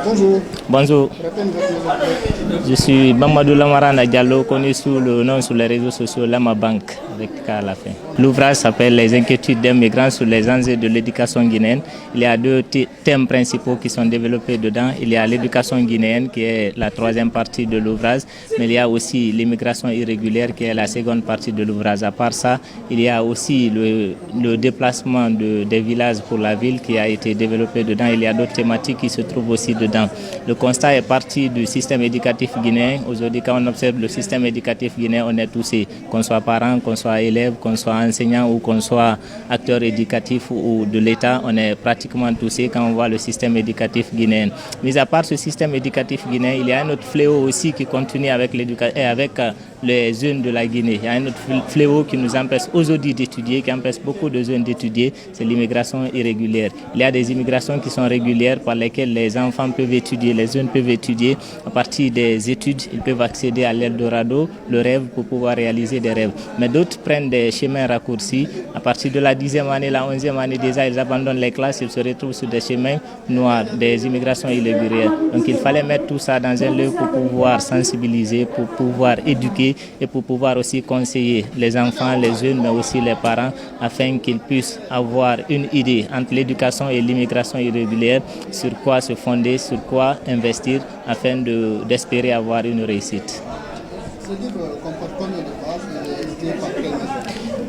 Bonjour. Bonjour. Je suis Mamadou Lamarana Diallo, connu sous le nom sur les réseaux sociaux Lama Bank, avec K à la fin. L'ouvrage s'appelle Les inquiétudes d'un migrant sur les enjeux de l'éducation guinéenne. Il y a deux thèmes principaux qui sont développés dedans. Il y a l'éducation guinéenne qui est la troisième partie de l'ouvrage, mais il y a aussi l'immigration irrégulière qui est la seconde partie de l'ouvrage. À part ça, il y a aussi le déplacement des villages pour la ville qui a été développé dedans. Il y a d'autres thématiques qui se trouvent aussi dedans. Le constat est parti du système éducatif guinéen. Aujourd'hui, quand on observe le système éducatif guinéen, on est touché, qu'on soit parent, qu'on soit élève, qu'on soit enseignant ou qu'on soit acteur éducatif ou de l'État, on est pratiquement touché quand on voit le système éducatif guinéen. Mais à part ce système éducatif guinéen, il y a un autre fléau aussi qui continue avec les jeunes de la Guinée. Il y a un autre fléau qui nous empêche aujourd'hui d'étudier, qui empêche beaucoup de jeunes d'étudier, c'est l'immigration irrégulière. Il y a des immigrations qui sont régulières par lesquelles les enfants peuvent étudier, les jeunes peuvent étudier. À partir des études, ils peuvent accéder à l'Eldorado, le rêve, pour pouvoir réaliser des rêves. Mais d'autres prennent des chemins raccourcis. À partir de la 10e année, la 11e année déjà, ils abandonnent les classes, ils se retrouvent sur des chemins noirs, des immigrations irrégulières. Donc il fallait mettre tout ça dans un lieu pour pouvoir sensibiliser, pour pouvoir éduquer et pour pouvoir aussi conseiller les enfants, les jeunes, mais aussi les parents, afin qu'ils puissent avoir une idée entre l'éducation et l'immigration irrégulière, sur quoi se fonder, sur quoi investir, afin d'espérer avoir une réussite. Ce livre comporte combien de pages et est édité par quelle maison?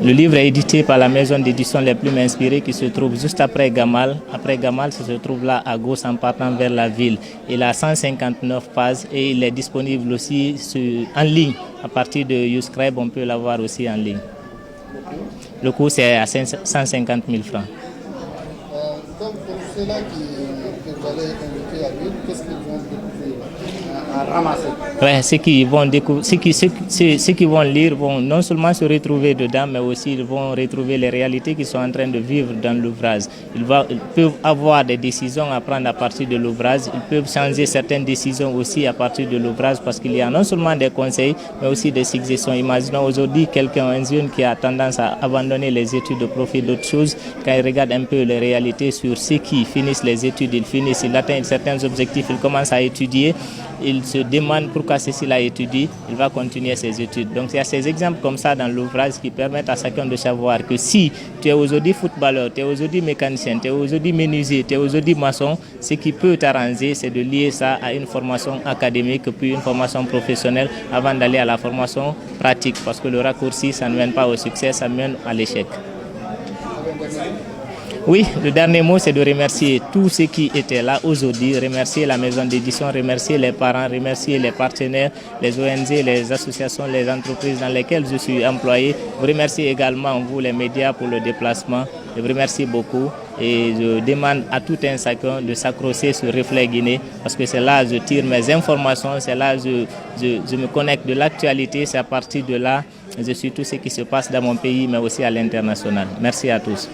Le livre est édité par la maison d'édition Les Plumes Inspirées qui se trouve juste après Gamal. Après Gamal, ça se trouve là à gauche en partant vers la ville. Il a 159 pages et il est disponible aussi en ligne. À partir de YouScribe, on peut l'avoir aussi en ligne. Le coût, c'est à 150 000 francs. Donc pour ceux-là que vous allez inviter à lire, qu'est-ce qu'ils vont découvrir à ramasser? Ouais, ceux qui vont lire vont non seulement se retrouver dedans, mais aussi ils vont retrouver les réalités qu'ils sont en train de vivre dans l'ouvrage. Ils peuvent avoir des décisions à prendre à partir de l'ouvrage. Ils peuvent changer certaines décisions aussi à partir de l'ouvrage parce qu'il y a non seulement des conseils, mais aussi des suggestions. Imaginons aujourd'hui un jeune qui a tendance à abandonner les études au profit d'autres choses. Quand il regarde un peu les réalités sur ceux qui finissent les études, ils atteignent certains objectifs, ils commencent à étudier. Il se demande pourquoi ceci-là étudie, il va continuer ses études. Donc il y a ces exemples comme ça dans l'ouvrage qui permettent à chacun de savoir que si tu es aujourd'hui footballeur, tu es aujourd'hui mécanicien, tu es aujourd'hui menuisier, tu es aujourd'hui maçon, ce qui peut t'arranger, c'est de lier ça à une formation académique puis une formation professionnelle avant d'aller à la formation pratique. Parce que le raccourci, ça ne mène pas au succès, ça mène à l'échec. Oui, le dernier mot, c'est de remercier tous ceux qui étaient là aujourd'hui, remercier la maison d'édition, remercier les parents, remercier les partenaires, les ONG, les associations, les entreprises dans lesquelles je suis employé. Je remercie également vous, les médias, pour le déplacement. Je vous remercie beaucoup et je demande à tout un chacun de s'accrocher sur Reflet Guinée parce que c'est là que je tire mes informations, c'est là que je me connecte de l'actualité, c'est à partir de là que je suis tout ce qui se passe dans mon pays mais aussi à l'international. Merci à tous.